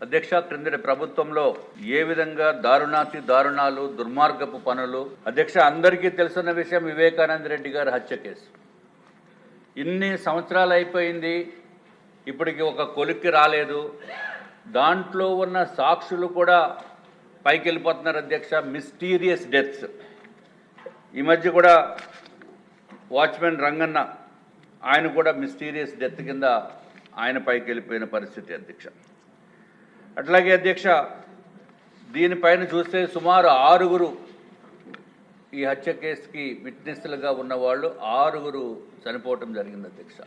అధ్యక్ష, క్రిందటి ప్రభుత్వంలో ఏ విధంగా దారుణాతి దారుణాలు, దుర్మార్గపు పనులు. అధ్యక్ష, అందరికీ తెలుసున్న విషయం వివేకానంద రెడ్డి గారి హత్య కేసు. ఇన్ని సంవత్సరాలు అయిపోయింది, ఇప్పటికి ఒక కొలిక్కి రాలేదు. దాంట్లో ఉన్న సాక్షులు కూడా పైకి వెళ్ళిపోతున్నారు అధ్యక్ష. Mysterious deaths. ఈ మధ్య కూడా వాచ్మెన్ రంగన్న ఆయన కూడా మిస్టీరియస్ డెత్ కింద ఆయన పైకి వెళ్ళిపోయిన పరిస్థితి అధ్యక్ష. అట్లాగే అధ్యక్ష, దీనిపైన చూస్తే సుమారు 6 ఈ హత్య కేసుకి విట్నెస్లుగా ఉన్నవాళ్ళు 6 చనిపోవటం జరిగింది అధ్యక్ష.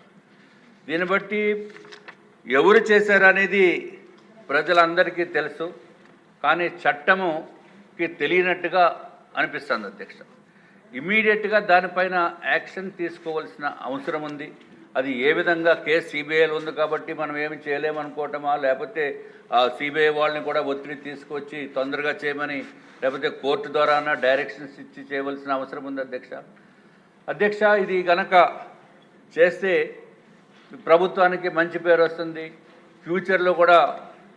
దీన్ని బట్టి ఎవరు చేశారనేది ప్రజలందరికీ తెలుసు, కానీ చట్టముకి తెలియనట్టుగా అనిపిస్తుంది అధ్యక్ష. ఇమీడియట్గా దానిపైన యాక్షన్ తీసుకోవాల్సిన అవసరం ఉంది. అది ఏ విధంగా కేసు సిబిఐలో ఉంది కాబట్టి మనం ఏమి చేయలేమనుకోవటమా, లేకపోతే సిబిఐ వాళ్ళని కూడా ఒత్తిడి తీసుకొచ్చి తొందరగా చేయమని, లేకపోతే కోర్టు ద్వారా డైరెక్షన్స్ ఇచ్చి చేయవలసిన అవసరం ఉంది అధ్యక్ష. ఇది కనుక చేస్తే ప్రభుత్వానికి మంచి పేరు వస్తుంది. ఫ్యూచర్లో కూడా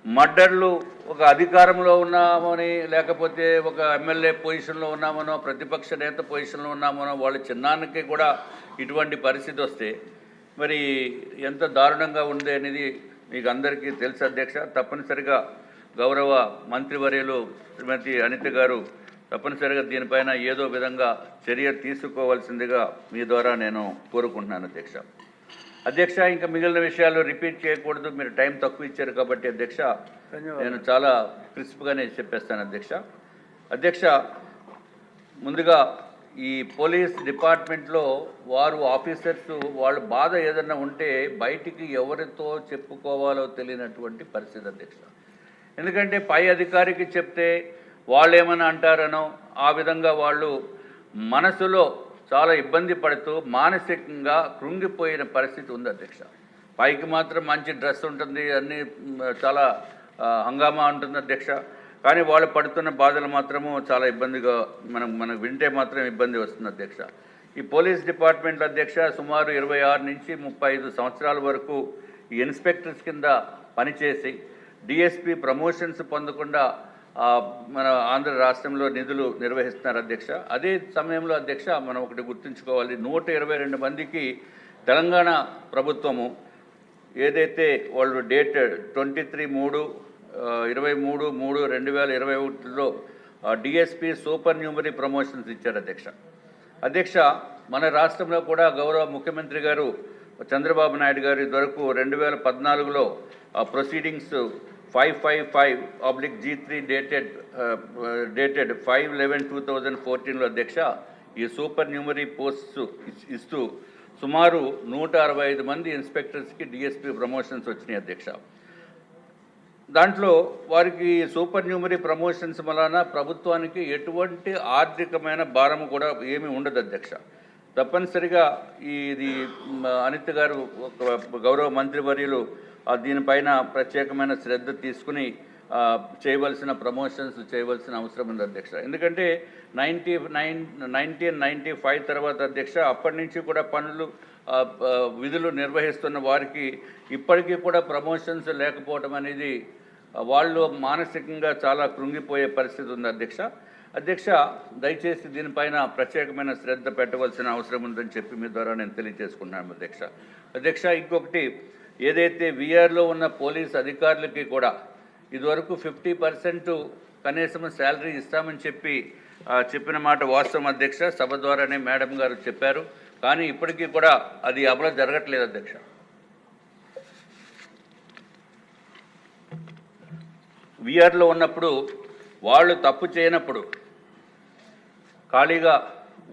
మర్డర్లు ఒక అధికారంలో ఉన్నామని, లేకపోతే ఒక ఎమ్మెల్యే పొజిషన్లో ఉన్నామనో, ప్రతిపక్ష నేత పొజిషన్లో ఉన్నామనో వాళ్ళ చిన్నానికి కూడా ఇటువంటి పరిస్థితి వస్తే మరి ఎంత దారుణంగా ఉంది అనేది మీకు అందరికీ తెలుసు అధ్యక్ష. తప్పనిసరిగా గౌరవ మంత్రివర్యులు శ్రీమతి అనిత గారు తప్పనిసరిగా దీనిపైన ఏదో విధంగా చర్య తీసుకోవాల్సిందిగా మీ ద్వారా నేను కోరుకుంటున్నాను అధ్యక్ష. ఇంకా మిగిలిన విషయాలు రిపీట్ చేయకూడదు, మీరు టైం తక్కువ ఇచ్చారు కాబట్టి అధ్యక్ష నేను చాలా క్రిస్ప్గానే చెప్పేస్తాను అధ్యక్ష. ముందుగా ఈ పోలీస్ డిపార్ట్మెంట్లో వారు ఆఫీసర్స్ వాళ్ళ బాధ ఏదన్నా ఉంటే బయటికి ఎవరితో చెప్పుకోవాలో తెలియనటువంటి పరిస్థితి అధ్యక్ష. ఎందుకంటే పై అధికారికి చెప్తే వాళ్ళు ఏమని అంటారనో ఆ విధంగా వాళ్ళు మనసులో చాలా ఇబ్బంది పడుతూ మానసికంగా కృంగిపోయిన పరిస్థితి ఉంది అధ్యక్ష. పైకి మాత్రం మంచి డ్రెస్ ఉంటుంది, అన్నీ చాలా హంగామా ఉంటుంది అధ్యక్ష, కానీ వాళ్ళు పడుతున్న బాధలు మాత్రము చాలా ఇబ్బందిగా మనకు వింటే మాత్రం ఇబ్బంది వస్తుంది అధ్యక్ష. ఈ పోలీస్ డిపార్ట్మెంట్ అధ్యక్ష సుమారు 26 నుంచి 35 సంవత్సరాల వరకు ఈ ఇన్స్పెక్టర్స్ కింద పనిచేసి డిఎస్పీ ప్రమోషన్స్ పొందకుండా మన ఆంధ్ర రాష్ట్రంలో నిధులు నిర్వహిస్తున్నారు అధ్యక్ష. అదే సమయంలో అధ్యక్ష మనం ఒకటి గుర్తుంచుకోవాలి, 122 మందికి తెలంగాణ ప్రభుత్వము ఏదైతే వాళ్ళు డేటెడ్ 23/3/2021లో డిఎస్పీ సూపర్ న్యూమరీ ప్రమోషన్స్ ఇచ్చారు అధ్యక్ష. మన రాష్ట్రంలో కూడా గౌరవ ముఖ్యమంత్రి గారు చంద్రబాబు నాయుడు గారు ఇదివరకు 2014లో ప్రొసీడింగ్స్ 555/G3 డేటెడ్ 5/11/2014లో అధ్యక్ష ఈ సూపర్ న్యూమరీ పోస్ట్స్ ఇస్తూ సుమారు 165 మంది ఇన్స్పెక్టర్స్కి డిఎస్పీ ప్రమోషన్స్ వచ్చినాయి అధ్యక్ష. దాంట్లో వారికి సూపర్ న్యూమరీ ప్రమోషన్స్ వలన ప్రభుత్వానికి ఎటువంటి ఆర్థికమైన భారము కూడా ఏమీ ఉండదు అధ్యక్ష. తప్పనిసరిగా ఇది అనిత గారు గౌరవ మంత్రివర్యులు దీనిపైన ప్రత్యేకమైన శ్రద్ధ తీసుకుని చేయవలసిన ప్రమోషన్స్ చేయవలసిన అవసరం ఉంది అధ్యక్ష. ఎందుకంటే 1995 తర్వాత అధ్యక్ష అప్పటి నుంచి కూడా విధులు నిర్వహిస్తున్న వారికి ఇప్పటికీ కూడా ప్రమోషన్స్ లేకపోవడం అనేది వాళ్ళు మానసికంగా చాలా కృంగిపోయే పరిస్థితి ఉంది అధ్యక్ష. దయచేసి దీనిపైన ప్రత్యేకమైన శ్రద్ధ పెట్టవలసిన అవసరం ఉందని చెప్పి మీ ద్వారా నేను తెలియజేసుకున్నాను అధ్యక్ష. ఇంకొకటి, ఏదైతే వీఆర్లో ఉన్న పోలీస్ అధికారులకి కూడా ఇదివరకు 50% కనీసం శాలరీ ఇస్తామని చెప్పిన మాట వాస్తవం అధ్యక్ష. సభ ద్వారానే మేడం గారు చెప్పారు, కానీ ఇప్పటికీ కూడా అది అమలు జరగట్లేదు అధ్యక్ష. వీఆర్లో ఉన్నప్పుడు వాళ్ళు తప్పు చేయనప్పుడు ఖాళీగా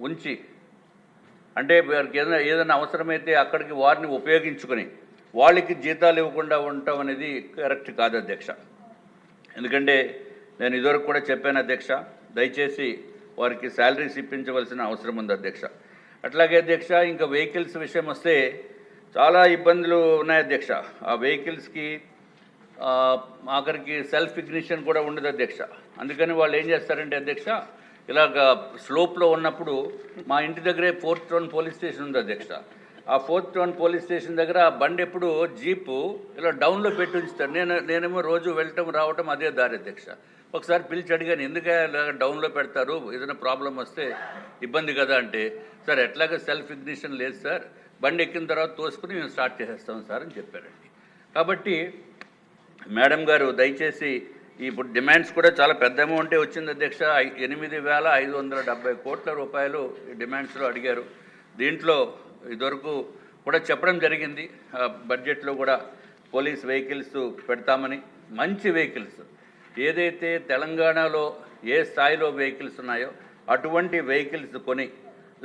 ఉంచి, అంటే వారికి ఏదైనా అవసరమైతే అక్కడికి వారిని ఉపయోగించుకొని వాళ్ళకి జీతాలు ఇవ్వకుండా ఉండటం అనేది కరెక్ట్ కాదు అధ్యక్ష. ఎందుకంటే నేను ఇదివరకు కూడా చెప్పాను అధ్యక్ష, దయచేసి వారికి శాలరీస్ ఇప్పించవలసిన అవసరం ఉంది అధ్యక్ష. అట్లాగే అధ్యక్ష ఇంకా వెహికల్స్ విషయం వస్తే చాలా ఇబ్బందులు ఉన్నాయి అధ్యక్ష. ఆ వెహికల్స్కి ఆఖరికి సెల్ఫ్ ఇగ్నిషన్ కూడా ఉండదు అధ్యక్ష. అందుకని వాళ్ళు ఏం చేస్తారంటే అధ్యక్ష, ఇలాగ స్లోప్లో ఉన్నప్పుడు మా ఇంటి దగ్గరే 4th Zone పోలీస్ స్టేషన్ ఉంది అధ్యక్ష. ఆ 4th టౌన్ పోలీస్ స్టేషన్ దగ్గర ఆ బండి ఎప్పుడు జీపు ఇలా డౌన్లో పెట్టి ఉంచుతారు. నేనేమో రోజు వెళ్ళటం రావటం అదే దారి అధ్యక్ష. ఒకసారి పిలిచి అడిగాను, ఎందుకు డౌన్లో పెడతారు, ఏదైనా ప్రాబ్లం వస్తే ఇబ్బంది కదా అంటే, సార్ ఎట్లాగ సెల్ఫ్ ఇగ్నిషన్ లేదు సార్, బండి ఎక్కిన తర్వాత తోసుకుని మేము స్టార్ట్ చేసేస్తాం సార్ అని చెప్పారండి. కాబట్టి మేడం గారు దయచేసి ఇప్పుడు డిమాండ్స్ కూడా చాలా పెద్ద అమౌంటే వచ్చింది అధ్యక్ష. 8,570 కోట్ల రూపాయలు ఈ డిమాండ్స్లో అడిగారు. దీంట్లో ఇదివరకు కూడా చెప్పడం జరిగింది, బడ్జెట్లో కూడా పోలీస్ వెహికల్స్ పెడతామని. మంచి వెహికల్స్ ఏదైతే తెలంగాణలో ఏ స్థాయిలో వెహికల్స్ ఉన్నాయో అటువంటి వెహికల్స్ కొని,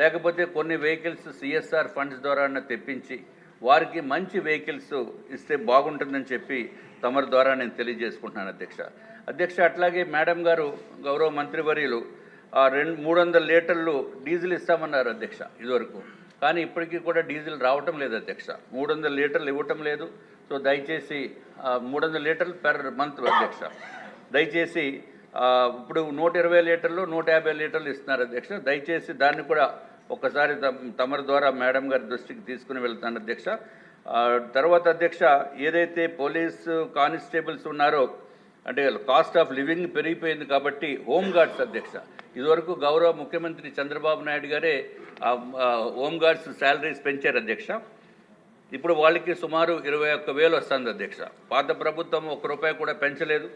లేకపోతే కొన్ని వెహికల్స్ సిఎస్ఆర్ ఫండ్స్ ద్వారా తెప్పించి వారికి మంచి వెహికల్స్ ఇస్తే బాగుంటుందని చెప్పి తమరి ద్వారా నేను తెలియజేసుకుంటున్నాను అధ్యక్ష. అట్లాగే మేడం గారు గౌరవ మంత్రివర్యులు 300 లీటర్లు డీజిల్ ఇస్తామన్నారు అధ్యక్ష ఇదివరకు. కానీ ఇప్పటికీ కూడా డీజిల్ రావటం లేదు అధ్యక్ష. 300 లీటర్లు ఇవ్వటం లేదు. సో దయచేసి 300 లీటర్లు పెర్ మంత్ అధ్యక్ష. దయచేసి ఇప్పుడు 120 లీటర్లు 150 లీటర్లు ఇస్తున్నారు అధ్యక్ష. దయచేసి దాన్ని కూడా ఒకసారి తమరి ద్వారా మేడం గారి దృష్టికి తీసుకుని వెళ్తాను అధ్యక్ష. తర్వాత అధ్యక్ష, ఏదైతే పోలీసు కానిస్టేబుల్స్ ఉన్నారో అంటే కాస్ట్ ఆఫ్ లివింగ్ పెరిగిపోయింది కాబట్టి హోమ్ గార్డ్స్ అధ్యక్ష, ఇదివరకు గౌరవ ముఖ్యమంత్రి చంద్రబాబు నాయుడు గారే హోమ్ గార్డ్స్ శాలరీస్ పెంచారు అధ్యక్ష. ఇప్పుడు వాళ్ళకి సుమారు 21,000 వస్తుంది అధ్యక్ష. పాత ప్రభుత్వం ₹1 కూడా పెంచలేదు.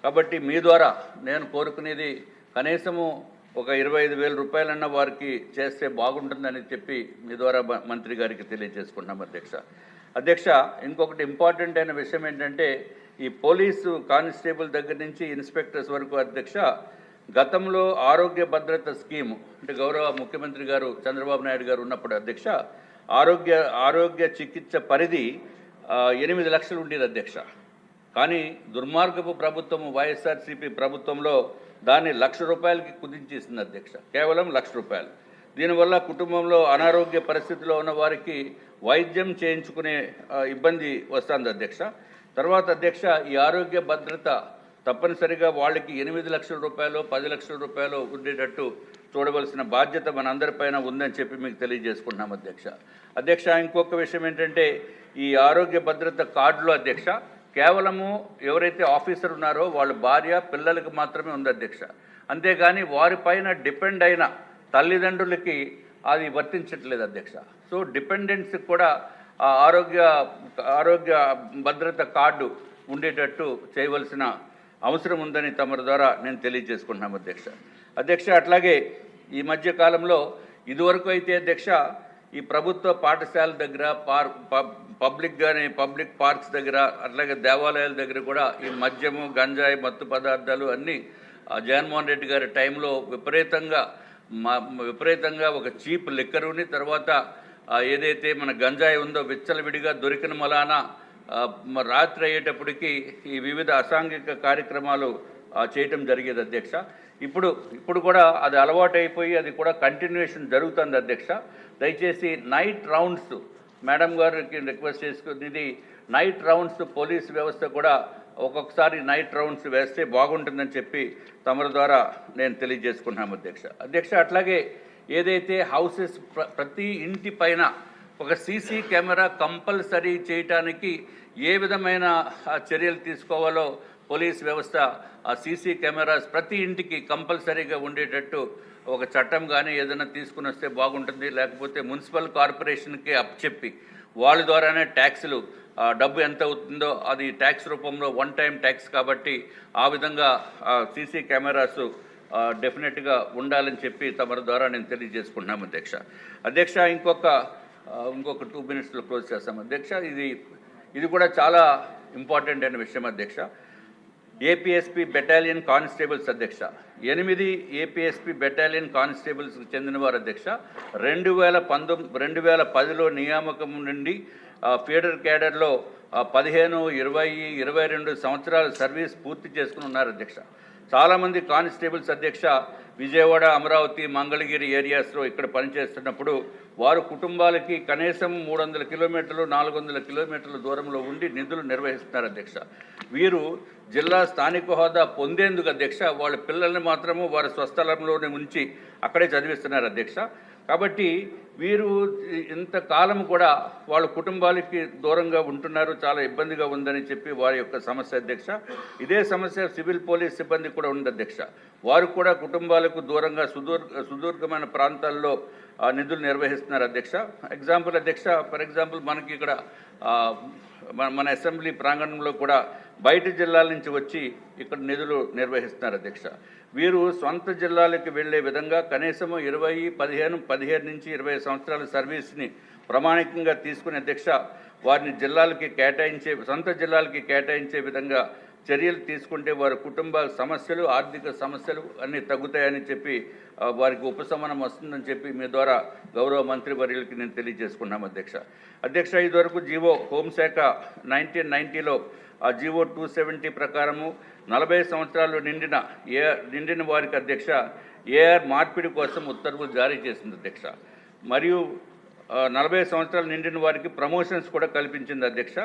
కాబట్టి మీ ద్వారా నేను కోరుకునేది కనీసము ఒక 25,000 రూపాయలన్న వారికి చేస్తే బాగుంటుందని చెప్పి మీ ద్వారా మంత్రి గారికి తెలియజేసుకుంటున్నాం అధ్యక్ష. ఇంకొకటి ఇంపార్టెంట్ అయిన విషయం ఏంటంటే, ఈ పోలీసు కానిస్టేబుల్ దగ్గర నుంచి ఇన్స్పెక్టర్స్ వరకు అధ్యక్ష, గతంలో ఆరోగ్య భద్రత స్కీము అంటే గౌరవ ముఖ్యమంత్రి గారు చంద్రబాబు నాయుడు గారు ఉన్నప్పుడు అధ్యక్ష, ఆరోగ్య చికిత్స పరిధి 8 లక్షలు ఉండేది అధ్యక్ష. కానీ దుర్మార్గపు ప్రభుత్వం వైఎస్ఆర్సీపీ ప్రభుత్వంలో దాన్ని ₹1,00,000కి కుదించేసింది అధ్యక్ష. కేవలం ₹1,00,000. దీనివల్ల కుటుంబంలో అనారోగ్య పరిస్థితిలో ఉన్న వారికి వైద్యం చేయించుకునే ఇబ్బంది వస్తుంది అధ్యక్ష. తర్వాత అధ్యక్ష, ఈ ఆరోగ్య భద్రత తప్పనిసరిగా వాళ్ళకి 8 లక్షల రూపాయలు 10 లక్షల రూపాయలు ఉండేటట్టు చూడవలసిన బాధ్యత మనందరిపైన ఉందని చెప్పి మీకు తెలియజేసుకుంటున్నాం అధ్యక్ష. ఇంకొక విషయం ఏంటంటే, ఈ ఆరోగ్య భద్రత కార్డులో అధ్యక్ష కేవలము ఎవరైతే ఆఫీసర్ ఉన్నారో వాళ్ళ భార్య పిల్లలకి మాత్రమే ఉంది అధ్యక్ష. అంతేగాని వారిపైన డిపెండ్ అయిన తల్లిదండ్రులకి అది వర్తించట్లేదు అధ్యక్ష. సో డిపెండెంట్స్కి కూడా ఆరోగ్య భద్రత కార్డు ఉండేటట్టు చేయవలసిన అవసరం ఉందని తమ ద్వారా నేను తెలియజేసుకుంటున్నాం అధ్యక్ష. అట్లాగే ఈ మధ్య కాలంలో ఇదివరకు అయితే అధ్యక్ష, ఈ ప్రభుత్వ పాఠశాల దగ్గర పబ్లిక్ పార్క్స్ దగ్గర అట్లాగే దేవాలయాల దగ్గర కూడా ఈ మద్యము గంజాయి మత్తు పదార్థాలు అన్నీ జగన్మోహన్ రెడ్డి గారి టైంలో విపరీతంగా ఒక చీప్ లిక్కరుని, తర్వాత ఏదైతే మన గంజాయి ఉందో విచ్చలవిడిగా దొరికిన మలాన రాత్రి అయ్యేటప్పటికీ ఈ వివిధ అసాంఘిక కార్యక్రమాలు చేయటం జరిగేది అధ్యక్ష. ఇప్పుడు కూడా అది అలవాటు అయిపోయి అది కూడా కంటిన్యూషన్ జరుగుతుంది అధ్యక్ష. దయచేసి నైట్ రౌండ్స్ మేడం గారికి రిక్వెస్ట్ చేసుకునేది, నైట్ రౌండ్స్ పోలీస్ వ్యవస్థ కూడా ఒక్కొక్కసారి నైట్ రౌండ్స్ వేస్తే బాగుంటుందని చెప్పి తమరి ద్వారా నేను తెలియజేసుకున్నాము అధ్యక్ష. అట్లాగే ఏదైతే హౌసెస్ ప్రతి ఇంటి పైన ఒక సీసీ కెమెరా కంపల్సరీ చేయటానికి ఏ విధమైన చర్యలు తీసుకోవాలో పోలీస్ వ్యవస్థ ఆ సీసీ కెమెరాస్ ప్రతి ఇంటికి కంపల్సరీగా ఉండేటట్టు ఒక చట్టం కానీ ఏదైనా తీసుకుని వస్తే బాగుంటుంది. లేకపోతే మున్సిపల్ కార్పొరేషన్కి అప్పచెప్పి వాళ్ళ ద్వారానే ట్యాక్సులు డబ్బు ఎంత అవుతుందో అది ట్యాక్స్ రూపంలో వన్ టైం ట్యాక్స్ కాబట్టి ఆ విధంగా సీసీ కెమెరాస్ డెఫినెట్గా ఉండాలని చెప్పి తమ ద్వారా నేను తెలియజేసుకుంటున్నాము అధ్యక్ష. ఇంకొక 2 మినిట్స్లో క్లోజ్ చేస్తాం అధ్యక్ష. ఇది కూడా చాలా ఇంపార్టెంట్ అయిన విషయం అధ్యక్ష. ఏపీఎస్పీ బెటాలియన్ కానిస్టేబుల్స్ అధ్యక్ష, 8 ఏపీఎస్పీ బెటాలియన్ కానిస్టేబుల్స్కి చెందినవారు అధ్యక్ష 2010లో నియామకం నుండి ఫీడర్ క్యాడర్లో 15, 20, 22 సంవత్సరాల సర్వీస్ పూర్తి చేసుకుని ఉన్నారు అధ్యక్ష. చాలామంది కానిస్టేబుల్స్ అధ్యక్ష విజయవాడ, అమరావతి, మంగళగిరి ఏరియాస్లో ఇక్కడ పనిచేస్తున్నప్పుడు వారు కుటుంబాలకి కనీసం 300 కిలోమీటర్లు 400 కిలోమీటర్ల దూరంలో ఉండి నిధులు నిర్వహిస్తున్నారు అధ్యక్ష. వీరు జిల్లా స్థానిక హోదా పొందేందుకు అధ్యక్ష వాళ్ళ పిల్లల్ని మాత్రము వారి స్వస్థలంలోనే ఉంచి అక్కడే చదివిస్తున్నారు అధ్యక్ష. కాబట్టి వీరు ఇంతకాలం కూడా వాళ్ళ కుటుంబాలకి దూరంగా ఉంటున్నారు, చాలా ఇబ్బందిగా ఉందని చెప్పి వారి యొక్క సమస్య అధ్యక్ష. ఇదే సమస్య సివిల్ పోలీస్ సిబ్బంది కూడా ఉంది అధ్యక్ష. వారు కూడా కుటుంబాలకు దూరంగా సుదూర్ఘమైన ప్రాంతాల్లో నిధులు నిర్వహిస్తున్నారు అధ్యక్ష. ఎగ్జాంపుల్ అధ్యక్ష, ఫర్ ఎగ్జాంపుల్ మనకి ఇక్కడ మన అసెంబ్లీ ప్రాంగణంలో కూడా బయట జిల్లాల నుంచి వచ్చి ఇక్కడ నిధులు నిర్వహిస్తున్నారు అధ్యక్ష. వీరు సొంత జిల్లాలకు వెళ్లే విధంగా కనీసం 15 నుంచి 20 సంవత్సరాల సర్వీస్ని ప్రామాణికంగా తీసుకునే అధ్యక్ష వారిని సొంత జిల్లాలకి కేటాయించే విధంగా చర్యలు తీసుకుంటే వారి కుటుంబ సమస్యలు, ఆర్థిక సమస్యలు అన్నీ తగ్గుతాయని చెప్పి వారికి ఉపశమనం వస్తుందని చెప్పి మీ ద్వారా గౌరవ మంత్రివర్యులకి నేను తెలియజేసుకున్నాం అధ్యక్ష. ఇదివరకు జీవో హోంశాఖ 1990లో ఆ జీవో 270 ప్రకారము 40 సంవత్సరాలు నిండిన వారికి అధ్యక్ష ఏఆర్ మార్పిడి కోసం ఉత్తర్వులు జారీ చేసింది అధ్యక్ష. మరియు 40 సంవత్సరాలు నిండిన వారికి ప్రమోషన్స్ కూడా కల్పించింది అధ్యక్ష.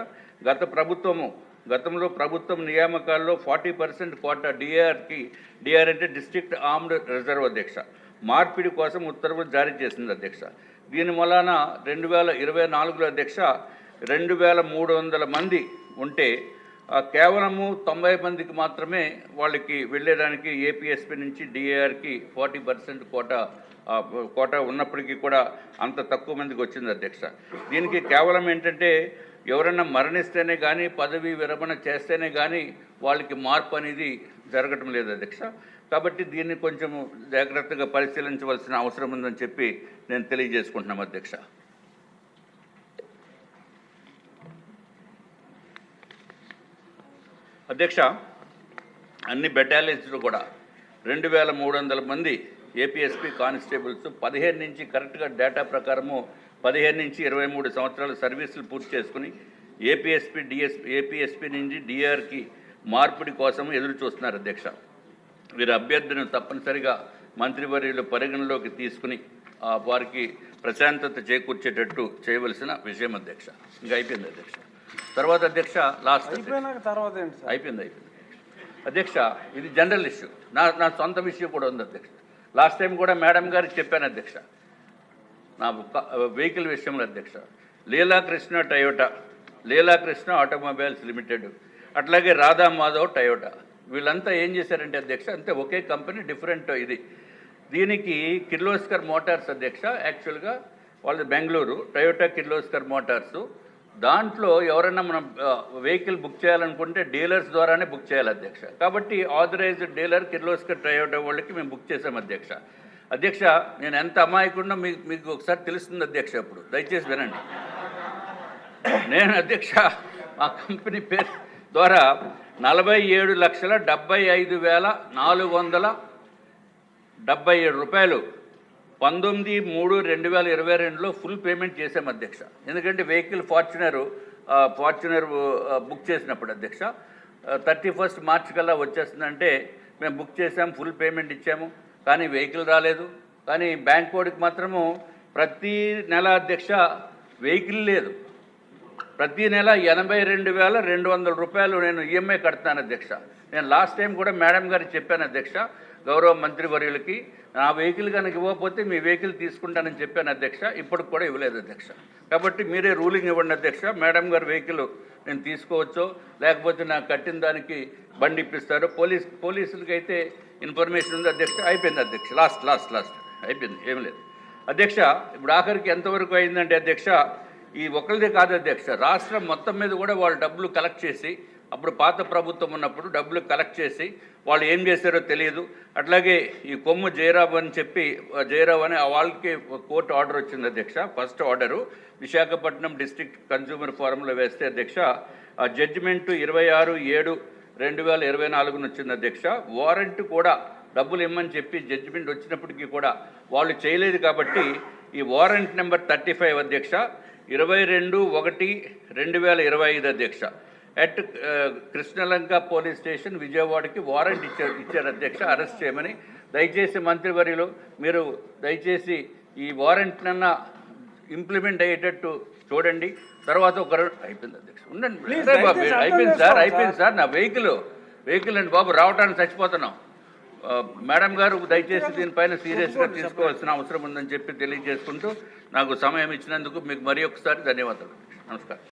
గతంలో ప్రభుత్వం నియామకాల్లో 40% కోటా డిఆర్ అంటే డిస్ట్రిక్ట్ ఆర్మ్డ్ రిజర్వ్ అధ్యక్ష మార్పిడి కోసం ఉత్తర్వులు జారీ చేసింది అధ్యక్ష. దీని వలన 2024లో అధ్యక్ష 2300 మంది ఉంటే కేవలము 90 మందికి మాత్రమే వాళ్ళకి వెళ్ళేదానికి ఏపీఎస్పీ నుంచి డిఏఆర్కి 40% కోటా ఉన్నప్పటికీ కూడా అంత తక్కువ మందికి వచ్చింది అధ్యక్ష. దీనికి కేవలం ఏంటంటే ఎవరైనా మరణిస్తేనే కానీ, పదవీ విరమణ చేస్తేనే కానీ వాళ్ళకి మార్పు అనేది జరగటం లేదు అధ్యక్ష. కాబట్టి దీన్ని కొంచెం జాగ్రత్తగా పరిశీలించవలసిన అవసరం ఉందని చెప్పి నేను తెలియజేసుకుంటున్నాం అధ్యక్ష. అధ్యక్ష, అన్ని బెటాలియన్స్లో కూడా 2300 మంది ఏపీఎస్పీ కానిస్టేబుల్స్ 15 నుంచి కరెక్ట్గా డేటా ప్రకారము 15 నుంచి 23 సంవత్సరాల సర్వీసులు పూర్తి చేసుకుని ఏపీఎస్పీ నుంచి డిఆర్కి మార్పిడి కోసం ఎదురు చూస్తున్నారు అధ్యక్ష. వీరి అభ్యర్థులను తప్పనిసరిగా మంత్రివర్యులు పరిగణలోకి తీసుకుని వారికి ప్రశాంతత చేకూర్చేటట్టు చేయవలసిన విషయం అధ్యక్ష. ఇంకా అయిపోయింది అధ్యక్ష. తర్వాత అధ్యక్ష అయిపోయింది అధ్యక్ష. ఇది జనరల్ ఇష్యూ, నా సొంత విషయం కూడా ఉంది అధ్యక్ష. లాస్ట్ టైం కూడా మేడం గారికి చెప్పాను అధ్యక్ష, నా వెహికల్ విషయంలో అధ్యక్ష. లీలాకృష్ణ ఆటోమొబైల్స్ లిమిటెడ్, అట్లాగే రాధా మాధవ్ టయోటా, వీళ్ళంతా ఏం చేశారంటే అధ్యక్ష, అంతే ఒకే కంపెనీ డిఫరెంట్ ఇది. దీనికి కిర్లోస్కర్ మోటార్స్ అధ్యక్ష, యాక్చువల్గా వాళ్ళది బెంగళూరు, టయోటా కిర్లోస్కర్ మోటార్సు. దాంట్లో ఎవరైనా మనం వెహికల్ బుక్ చేయాలనుకుంటే డీలర్స్ ద్వారానే బుక్ చేయాలి అధ్యక్ష. కాబట్టి ఆథరైజ్డ్ డీలర్ కిర్లోస్కర్ టయోటా వాళ్ళకి మేము బుక్ చేసాం అధ్యక్ష. నేను ఎంత అమాయకుండా మీకు ఒకసారి తెలుస్తుంది అధ్యక్ష. ఇప్పుడు దయచేసి వినండి. నేను అధ్యక్ష ఆ కంపెనీ పేరు ద్వారా 47,75,477 రూపాయలు 19/3/2022లో ఫుల్ పేమెంట్ చేసాం అధ్యక్ష. ఎందుకంటే వెహికల్ ఫార్చునర్ బుక్ చేసినప్పుడు అధ్యక్ష 31 మార్చి కల్లా వచ్చేస్తుందంటే మేము బుక్ చేసాం, ఫుల్ పేమెంట్ ఇచ్చాము. కానీ వెహికల్ రాలేదు. కానీ బ్యాంక్ కోడ్కి మాత్రము ప్రతి నెల అధ్యక్ష వెహికల్ లేదు. ప్రతి నెల 82,200 రూపాయలు నేను ఈఎంఐ కడతాను అధ్యక్ష. నేను లాస్ట్ టైం కూడా మేడం గారికి చెప్పాను అధ్యక్ష, గౌరవ మంత్రివర్యులకి, నా వెహికల్ కనుక ఇవ్వకపోతే మీ వెహికల్ తీసుకుంటానని చెప్పాను అధ్యక్ష. ఇప్పటికి కూడా ఇవ్వలేదు అధ్యక్ష. కాబట్టి మీరే రూలింగ్ ఇవ్వండి అధ్యక్ష. మేడం గారి వెహికల్ నేను తీసుకోవచ్చో లేకపోతే నాకు కట్టిన దానికి బండి ఇప్పిస్తారు. పోలీసులకి అయితే ఇన్ఫర్మేషన్ ఉంది అధ్యక్ష. అయిపోయింది అధ్యక్ష. లాస్ట్ అయిపోయింది, ఏం లేదు అధ్యక్ష. ఇప్పుడు ఆఖరికి ఎంతవరకు అయిందంటే అధ్యక్ష, ఈ ఒకరిదే కాదు అధ్యక్ష, రాష్ట్రం మొత్తం మీద కూడా వాళ్ళు డబ్బులు కలెక్ట్ చేసి, అప్పుడు పాత ప్రభుత్వం ఉన్నప్పుడు డబ్బులు కలెక్ట్ చేసి వాళ్ళు ఏం చేశారో తెలియదు. అట్లాగే ఈ కొమ్ము జయరావు అని వాళ్ళకి కోర్టు ఆర్డర్ వచ్చింది అధ్యక్ష. First order Visakhapatnam district consumer ఫోరంలో వేస్తే అధ్యక్ష, ఆ జడ్జిమెంటు 26/7/2024 వచ్చింది అధ్యక్ష. వారెంట్ కూడా డబ్బులు ఇమ్మని చెప్పి జడ్జిమెంట్ వచ్చినప్పటికీ కూడా వాళ్ళు చేయలేదు. కాబట్టి ఈ వారెంట్ నెంబర్ 35 అధ్యక్ష 22/1/2025 అధ్యక్ష ఎట్ కృష్ణలంక పోలీస్ స్టేషన్ విజయవాడకి వారెంట్ ఇచ్చారు అధ్యక్ష, అరెస్ట్ చేయమని. దయచేసి మంత్రివర్యులు మీరు దయచేసి ఈ వారెంట్నన్నా ఇంప్లిమెంట్ అయ్యేటట్టు చూడండి. తర్వాత అయిపోయింది అధ్యక్ష, ఉండండి బాబు, అయిపోయింది సార్. నా వెహికల్ అండి బాబు, రావడానికి చచ్చిపోతున్నాం. మేడం గారు దయచేసి దీనిపైన సీరియస్గా తీసుకోవాల్సిన అవసరం ఉందని చెప్పి తెలియజేసుకుంటూ నాకు సమయం ఇచ్చినందుకు మీకు మరి ఒకసారి ధన్యవాదాలు. నమస్కారం.